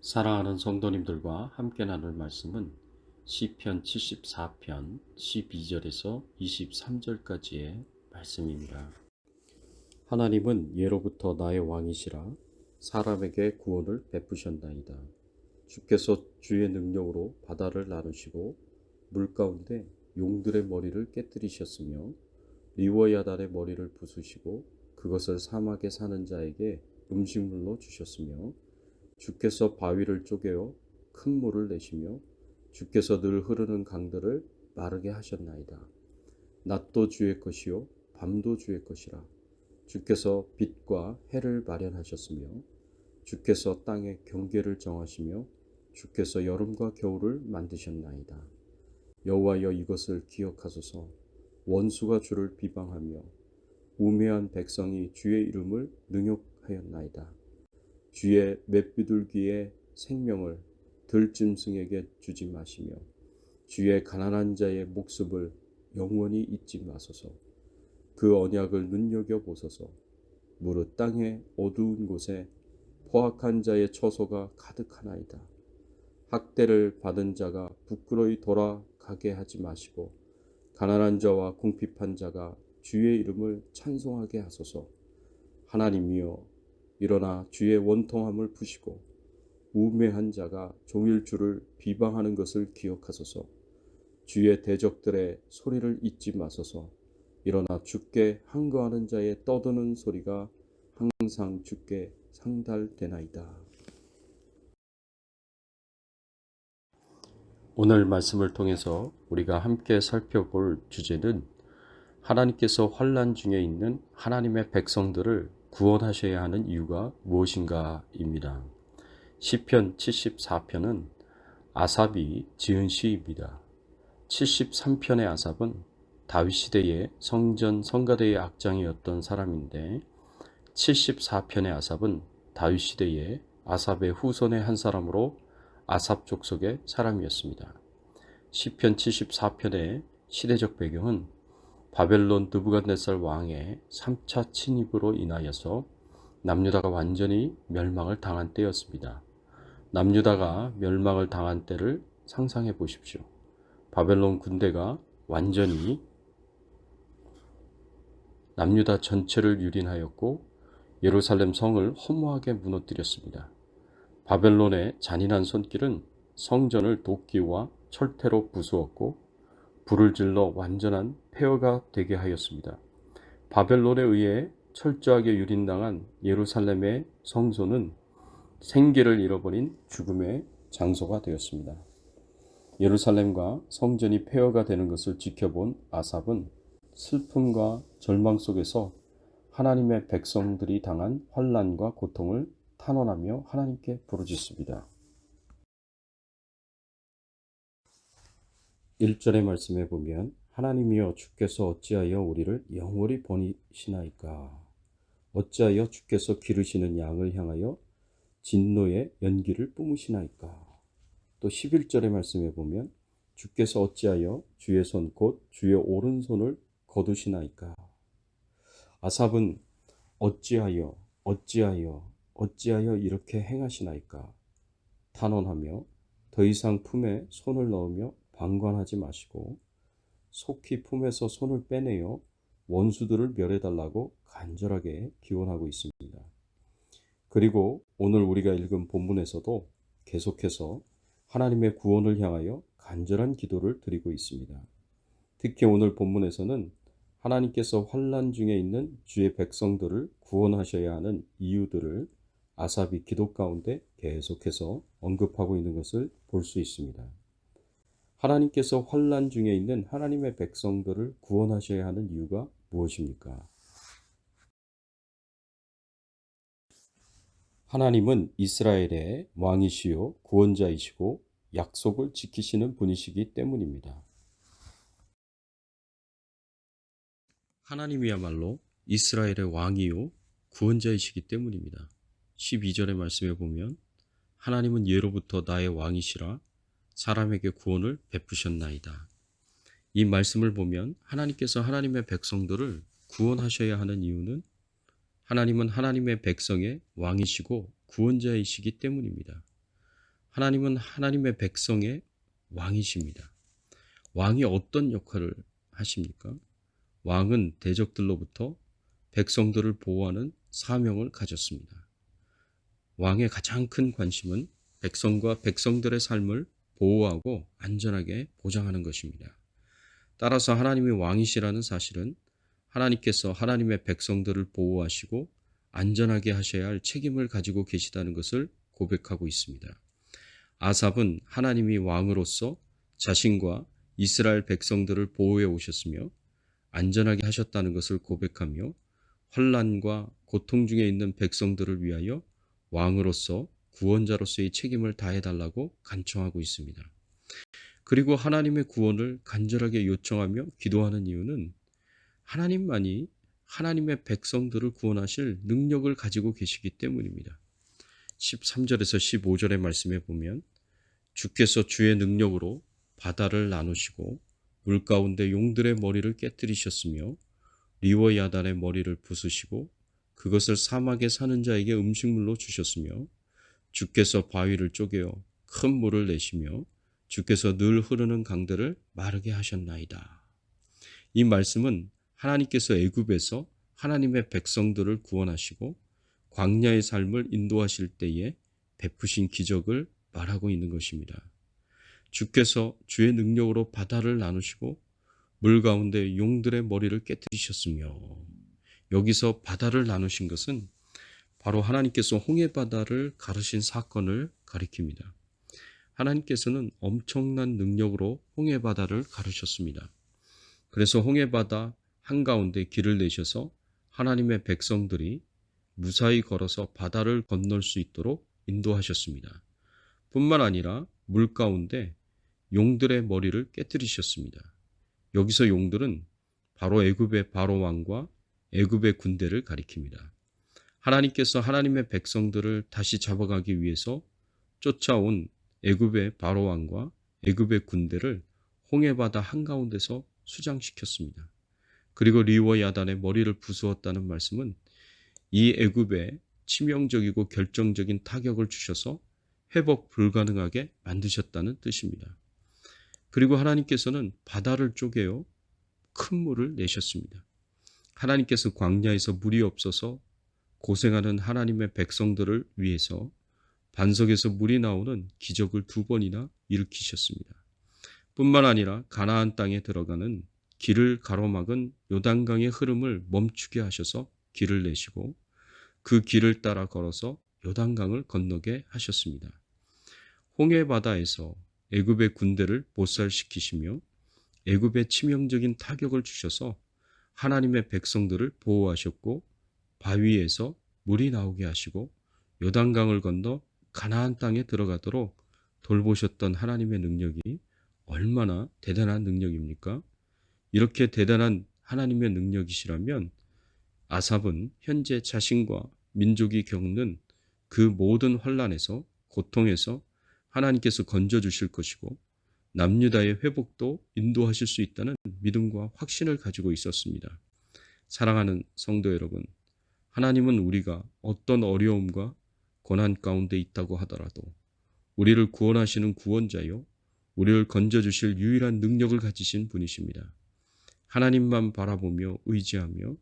사랑하는 성도님들과 함께 나눌 말씀은 시편 74편 12절에서 23절까지의 말씀입니다. 하나님은 예로부터 나의 왕이시라 사람에게 구원을 베푸셨나이다. 주께서 주의 능력으로 바다를 나누시고 물 가운데 용들의 머리를 깨뜨리셨으며 리워야단의 머리를 부수시고 그것을 사막에 사는 자에게 음식물로 주셨으며 주께서 바위를 쪼개어 큰 물을 내시며 주께서 늘 흐르는 강들을 마르게 하셨나이다. 낮도 주의 것이요 밤도 주의 것이라. 주께서 빛과 해를 마련하셨으며 주께서 땅의 경계를 정하시며 주께서 여름과 겨울을 만드셨나이다. 여호와여 이것을 기억하소서. 원수가 주를 비방하며 우매한 백성이 주의 이름을 능욕하였나이다. 주의 맷비둘기의 생명을 들짐승에게 주지 마시며 주의 가난한 자의 목숨을 영원히 잊지 마소서. 그 언약을 눈여겨보소서. 무릇 땅의 어두운 곳에 포악한 자의 처소가 가득하나이다. 학대를 받은 자가 부끄러이 돌아가게 하지 마시고 가난한 자와 궁핍한 자가 주의 이름을 찬송하게 하소서. 하나님이여 일어나 주의 원통함을 푸시고 우매한 자가 종일 주를 비방하는 것을 기억하소서. 주의 대적들의 소리를 잊지 마소서. 일어나 주께 항거하는 자의 떠드는 소리가 항상 주께 상달되나이다. 오늘 말씀을 통해서 우리가 함께 살펴볼 주제는 하나님께서 환난 중에 있는 하나님의 백성들을 구원하셔야 하는 이유가 무엇인가입니다. 시편 74편은 아삽이 지은 시입니다. 73편의 아삽은 다윗 시대의 성전 성가대의 악장이었던 사람인데 74편의 아삽은 다윗 시대의 아삽의 후손의 한 사람으로 아삽 족속의 사람이었습니다. 시편 74편의 시대적 배경은 바벨론 느부갓네살 왕의 3차 침입으로 인하여서 남유다가 완전히 멸망을 당한 때였습니다. 남유다가 멸망을 당한 때를 상상해 보십시오. 바벨론 군대가 완전히 남유다 전체를 유린하였고 예루살렘 성을 허무하게 무너뜨렸습니다. 바벨론의 잔인한 손길은 성전을 도끼와 철퇴로 부수었고 불을 질러 완전한 폐허가 되게 하였습니다. 바벨론에 의해 철저하게 유린당한 예루살렘의 성소는 생계를 잃어버린 죽음의 장소가 되었습니다. 예루살렘과 성전이 폐허가 되는 것을 지켜본 아삽은 슬픔과 절망 속에서 하나님의 백성들이 당한 환난과 고통을 탄원하며 하나님께 부르짖습니다. 1절의 말씀에 보면 하나님이여 주께서 어찌하여 우리를 영원히 버리시나이까. 어찌하여 주께서 기르시는 양을 향하여 진노의 연기를 뿜으시나이까. 또 11절의 말씀에 보면 주께서 어찌하여 주의 손 곧 주의 오른손을 거두시나이까. 아삽은 어찌하여 이렇게 행하시나이까 탄원하며 더 이상 품에 손을 넣으며 방관하지 마시고 속히 품에서 손을 빼내어 원수들을 멸해달라고 간절하게 기원하고 있습니다. 그리고 오늘 우리가 읽은 본문에서도 계속해서 하나님의 구원을 향하여 간절한 기도를 드리고 있습니다. 특히 오늘 본문에서는 하나님께서 환난 중에 있는 주의 백성들을 구원하셔야 하는 이유들을 아삽이 기도 가운데 계속해서 언급하고 있는 것을 볼 수 있습니다. 하나님께서 환난 중에 있는 하나님의 백성들을 구원하셔야 하는 이유가 무엇입니까? 하나님은 이스라엘의 왕이시요 구원자이시고 약속을 지키시는 분이시기 때문입니다. 하나님이야말로 이스라엘의 왕이요 구원자이시기 때문입니다. 12절의 말씀에 보면 하나님은 예로부터 나의 왕이시라 사람에게 구원을 베푸셨나이다. 이 말씀을 보면 하나님께서 하나님의 백성들을 구원하셔야 하는 이유는 하나님은 하나님의 백성의 왕이시고 구원자이시기 때문입니다. 하나님은 하나님의 백성의 왕이십니다. 왕이 어떤 역할을 하십니까? 왕은 대적들로부터 백성들을 보호하는 사명을 가졌습니다. 왕의 가장 큰 관심은 백성과 백성들의 삶을 보호하고 안전하게 보장하는 것입니다. 따라서 하나님이 왕이시라는 사실은 하나님께서 하나님의 백성들을 보호하시고 안전하게 하셔야 할 책임을 가지고 계시다는 것을 고백하고 있습니다. 아삽은 하나님이 왕으로서 자신과 이스라엘 백성들을 보호해 오셨으며 안전하게 하셨다는 것을 고백하며 환난과 고통 중에 있는 백성들을 위하여 왕으로서 구원자로서의 책임을 다해달라고 간청하고 있습니다. 그리고 하나님의 구원을 간절하게 요청하며 기도하는 이유는 하나님만이 하나님의 백성들을 구원하실 능력을 가지고 계시기 때문입니다. 13절에서 15절의 말씀에 보면 주께서 주의 능력으로 바다를 나누시고 물 가운데 용들의 머리를 깨뜨리셨으며 리워야단의 머리를 부수시고 그것을 사막에 사는 자에게 음식물로 주셨으며 주께서 바위를 쪼개어 큰 물을 내시며 주께서 늘 흐르는 강들을 마르게 하셨나이다. 이 말씀은 하나님께서 애굽에서 하나님의 백성들을 구원하시고 광야의 삶을 인도하실 때에 베푸신 기적을 말하고 있는 것입니다. 주께서 주의 능력으로 바다를 나누시고 물 가운데 용들의 머리를 깨뜨리셨으며, 여기서 바다를 나누신 것은 바로 하나님께서 홍해바다를 가르신 사건을 가리킵니다. 하나님께서는 엄청난 능력으로 홍해바다를 가르셨습니다. 그래서 홍해바다 한가운데 길을 내셔서 하나님의 백성들이 무사히 걸어서 바다를 건널 수 있도록 인도하셨습니다. 뿐만 아니라 물 가운데 용들의 머리를 깨뜨리셨습니다. 여기서 용들은 바로 애굽의 바로 왕과 애굽의 군대를 가리킵니다. 하나님께서 하나님의 백성들을 다시 잡아가기 위해서 쫓아온 애굽의 바로 왕과 애굽의 군대를 홍해바다 한가운데서 수장시켰습니다. 그리고 리워야단의 머리를 부수었다는 말씀은 이 애굽에 치명적이고 결정적인 타격을 주셔서 회복 불가능하게 만드셨다는 뜻입니다. 그리고 하나님께서는 바다를 쪼개어 큰 물을 내셨습니다. 하나님께서 광야에서 물이 없어서 고생하는 하나님의 백성들을 위해서 반석에서 물이 나오는 기적을 2번이나 일으키셨습니다. 뿐만 아니라 가나안 땅에 들어가는 길을 가로막은 요단강의 흐름을 멈추게 하셔서 길을 내시고 그 길을 따라 걸어서 요단강을 건너게 하셨습니다. 홍해바다에서 애굽의 군대를 못살시키시며 애굽에 치명적인 타격을 주셔서 하나님의 백성들을 보호하셨고 바위에서 물이 나오게 하시고 요단강을 건너 가나안 땅에 들어가도록 돌보셨던 하나님의 능력이 얼마나 대단한 능력입니까? 이렇게 대단한 하나님의 능력이시라면 아삽은 현재 자신과 민족이 겪는 그 모든 환난에서 고통에서 하나님께서 건져주실 것이고 남유다의 회복도 인도하실 수 있다는 믿음과 확신을 가지고 있었습니다. 사랑하는 성도 여러분, 하나님은 우리가 어떤 어려움과 고난 가운데 있다고 하더라도 우리를 구원하시는 구원자요, 우리를 건져주실 유일한 능력을 가지신 분이십니다. 하나님만 바라보며 의지하며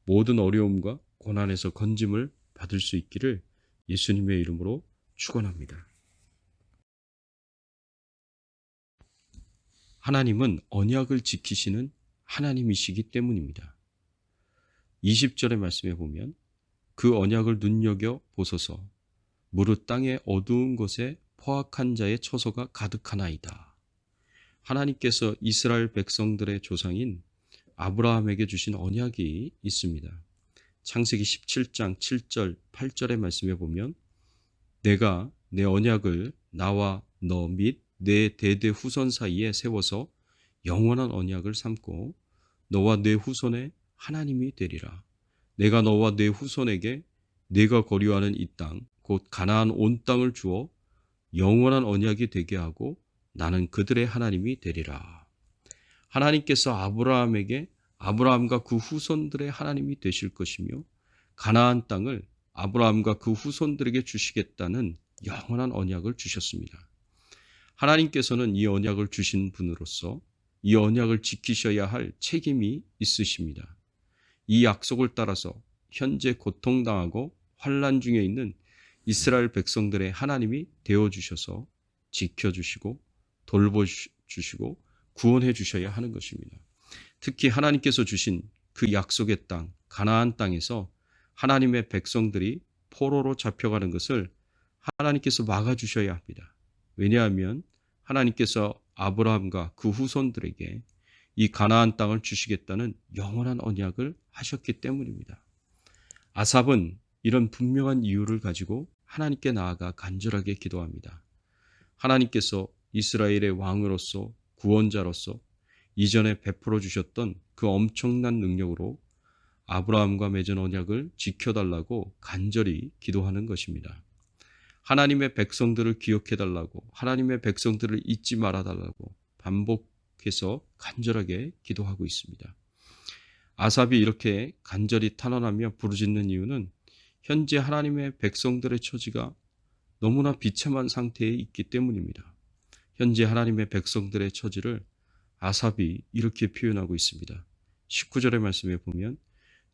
모든 어려움과 고난에서 건짐을 받을 수 있기를 예수님의 이름으로 축원합니다. 하나님은 언약을 지키시는 하나님이시기 때문입니다. 20절의 말씀에 보면 그 언약을 눈여겨 보소서 무릇 땅의 어두운 곳에 포악한 자의 처소가 가득하나이다. 하나님께서 이스라엘 백성들의 조상인 아브라함에게 주신 언약이 있습니다. 창세기 17장 7절 8절의 말씀에 보면 내가 내 언약을 나와 너 및 내 대대 후손 사이에 세워서 영원한 언약을 삼고 너와 내 후손의 하나님이 되리라. 내가 너와 내 후손에게 네가 거류하는 이 땅 곧 가나안 온 땅을 주어 영원한 언약이 되게 하고 나는 그들의 하나님이 되리라. 하나님께서 아브라함에게 아브라함과 그 후손들의 하나님이 되실 것이며 가나안 땅을 아브라함과 그 후손들에게 주시겠다는 영원한 언약을 주셨습니다. 하나님께서는 이 언약을 주신 분으로서 이 언약을 지키셔야 할 책임이 있으십니다. 이 약속을 따라서 현재 고통당하고 환난 중에 있는 이스라엘 백성들의 하나님이 되어주셔서 지켜주시고 돌보주시고 구원해 주셔야 하는 것입니다. 특히 하나님께서 주신 그 약속의 땅, 가나안 땅에서 하나님의 백성들이 포로로 잡혀가는 것을 하나님께서 막아주셔야 합니다. 왜냐하면 하나님께서 아브라함과 그 후손들에게 이 가나안 땅을 주시겠다는 영원한 언약을 하셨기 때문입니다. 아삽은 이런 분명한 이유를 가지고 하나님께 나아가 간절하게 기도합니다. 하나님께서 이스라엘의 왕으로서 구원자로서 이전에 베풀어 주셨던 그 엄청난 능력으로 아브라함과 맺은 언약을 지켜달라고 간절히 기도하는 것입니다. 하나님의 백성들을 기억해달라고, 하나님의 백성들을 잊지 말아달라고 반복해서 간절하게 기도하고 있습니다. 아삽이 이렇게 간절히 탄원하며 부르짖는 이유는 현재 하나님의 백성들의 처지가 너무나 비참한 상태에 있기 때문입니다. 현재 하나님의 백성들의 처지를 아삽이 이렇게 표현하고 있습니다. 19절의 말씀에 보면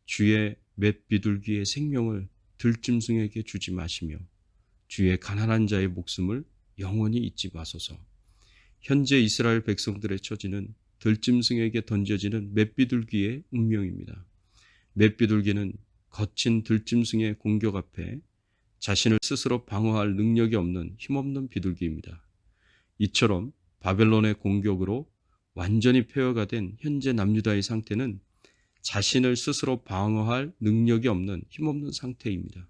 주의 맷 비둘기의 생명을 들짐승에게 주지 마시며 주의 가난한 자의 목숨을 영원히 잊지 마소서. 현재 이스라엘 백성들의 처지는 들짐승에게 던져지는 맷비둘기의 운명입니다. 맷비둘기는 거친 들짐승의 공격 앞에 자신을 스스로 방어할 능력이 없는 힘없는 비둘기입니다. 이처럼 바벨론의 공격으로 완전히 폐허가 된 현재 남유다의 상태는 자신을 스스로 방어할 능력이 없는 힘없는 상태입니다.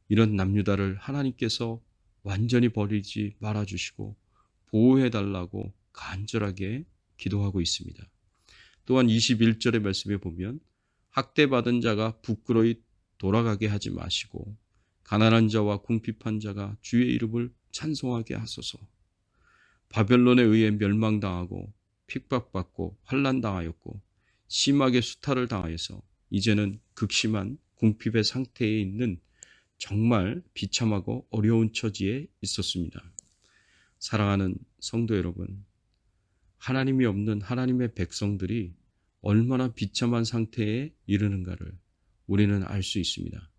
이런 남유다를 하나님께서 완전히 버리지 말아주시고 보호해달라고 간절하게 기도하고 있습니다. 또한 21절의 말씀에 보면 학대받은 자가 부끄러이 돌아가게 하지 마시고 가난한 자와 궁핍한 자가 주의 이름을 찬송하게 하소서. 바벨론에 의해 멸망당하고 핍박받고 환난당하였고 심하게 수탈을 당하여서 이제는 극심한 궁핍의 상태에 있는 정말 비참하고 어려운 처지에 있었습니다. 사랑하는 성도 여러분, 하나님이 없는 하나님의 백성들이 얼마나 비참한 상태에 이르는가를 우리는 알 수 있습니다.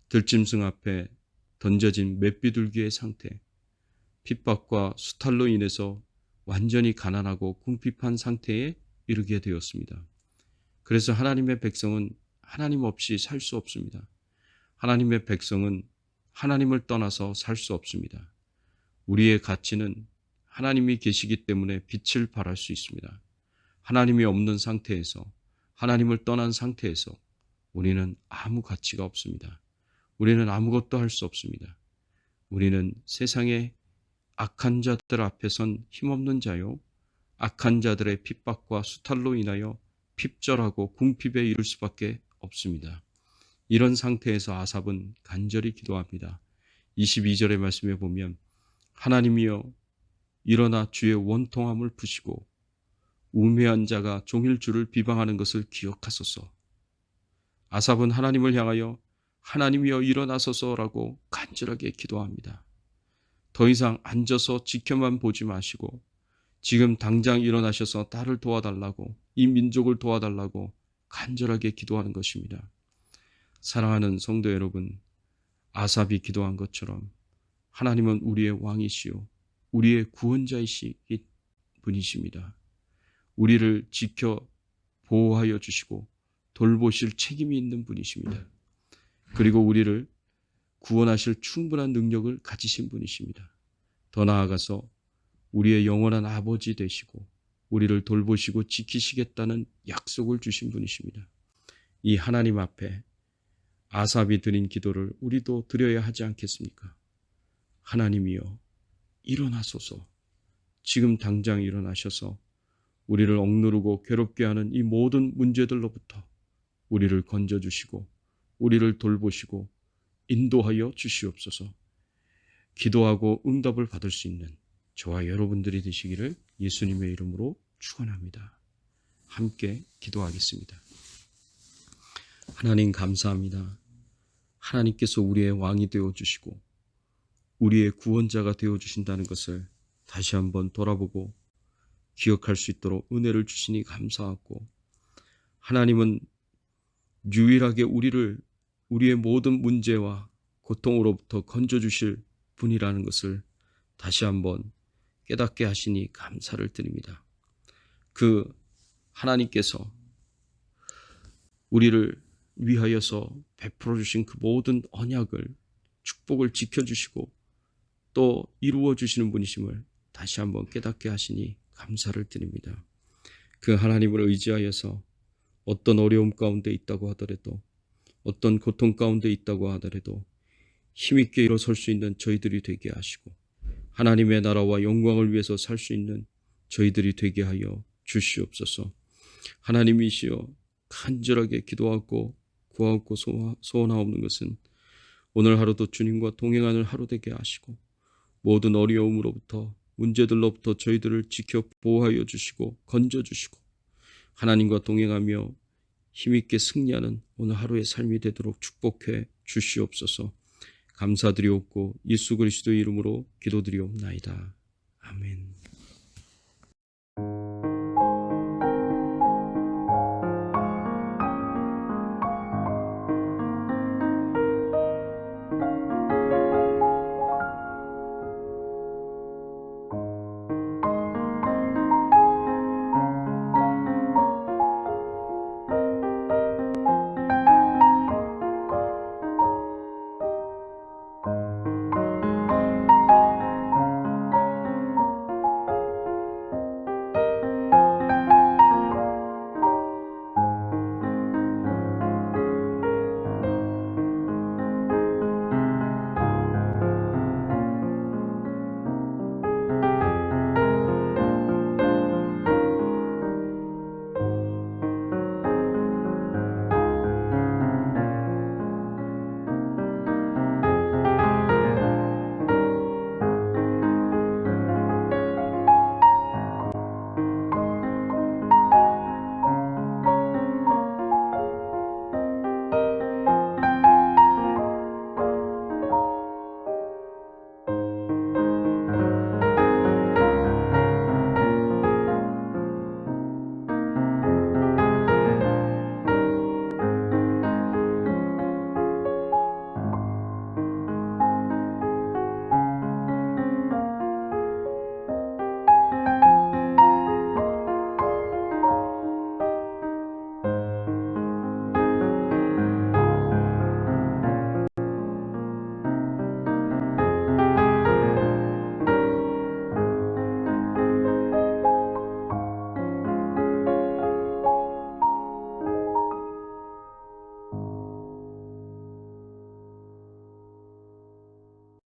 들짐승 앞에 던져진 맷비둘기의 상태, 핍박과 수탈로 인해서 완전히 가난하고 궁핍한 상태에 이르게 되었습니다. 그래서 하나님의 백성은 하나님 없이 살 수 없습니다. 하나님의 백성은 하나님을 떠나서 살 수 없습니다. 우리의 가치는 하나님이 계시기 때문에 빛을 발할 수 있습니다. 하나님이 없는 상태에서, 하나님을 떠난 상태에서 우리는 아무 가치가 없습니다. 우리는 아무것도 할 수 없습니다. 우리는 세상의 악한 자들 앞에선 힘없는 자요, 악한 자들의 핍박과 수탈로 인하여 핍절하고 궁핍에 이를 수밖에 없습니다. 이런 상태에서 아삽은 간절히 기도합니다. 22절의 말씀에 보면 하나님이여 일어나 주의 원통함을 푸시고 우매한 자가 종일 주를 비방하는 것을 기억하소서. 아삽은 하나님을 향하여 하나님이여 일어나소서라고 간절하게 기도합니다. 더 이상 앉아서 지켜만 보지 마시고 지금 당장 일어나셔서 나를 도와달라고, 이 민족을 도와달라고 간절하게 기도하는 것입니다. 사랑하는 성도 여러분, 아삽이 기도한 것처럼 하나님은 우리의 왕이시요 우리의 구원자이시기 분이십니다. 우리를 지켜 보호하여 주시고 돌보실 책임이 있는 분이십니다. 그리고 우리를 구원하실 충분한 능력을 가지신 분이십니다. 더 나아가서 우리의 영원한 아버지 되시고 우리를 돌보시고 지키시겠다는 약속을 주신 분이십니다. 이 하나님 앞에 아삽이 드린 기도를 우리도 드려야 하지 않겠습니까? 하나님이여 일어나소서. 지금 당장 일어나셔서 우리를 억누르고 괴롭게 하는 이 모든 문제들로부터 우리를 건져주시고 우리를 돌보시고 인도하여 주시옵소서. 기도하고 응답을 받을 수 있는 저와 여러분들이 되시기를 예수님의 이름으로 축원합니다. 함께 기도하겠습니다. 하나님 감사합니다. 하나님께서 우리의 왕이 되어주시고 우리의 구원자가 되어주신다는 것을 다시 한번 돌아보고 기억할 수 있도록 은혜를 주시니 감사하고, 하나님은 유일하게 우리의 모든 문제와 고통으로부터 건져주실 분이라는 것을 다시 한번 깨닫게 하시니 감사를 드립니다. 그 하나님께서 우리를 위하여서 베풀어 주신 그 모든 언약을, 축복을 지켜주시고 또 이루어 주시는 분이심을 다시 한번 깨닫게 하시니 감사를 드립니다. 그 하나님을 의지하여서 어떤 어려움 가운데 있다고 하더라도, 어떤 고통 가운데 있다고 하더라도 힘있게 일어설 수 있는 저희들이 되게 하시고, 하나님의 나라와 영광을 위해서 살 수 있는 저희들이 되게 하여 주시옵소서. 하나님이시여, 간절하게 기도하고 구하고 소원하옵는 것은 오늘 하루도 주님과 동행하는 하루 되게 하시고, 모든 어려움으로부터, 문제들로부터 저희들을 지켜 보호하여 주시고 건져주시고, 하나님과 동행하며 힘있게 승리하는 오늘 하루의 삶이 되도록 축복해 주시옵소서. 감사드리옵고 예수 그리스도의 이름으로 기도드리옵나이다. 아멘.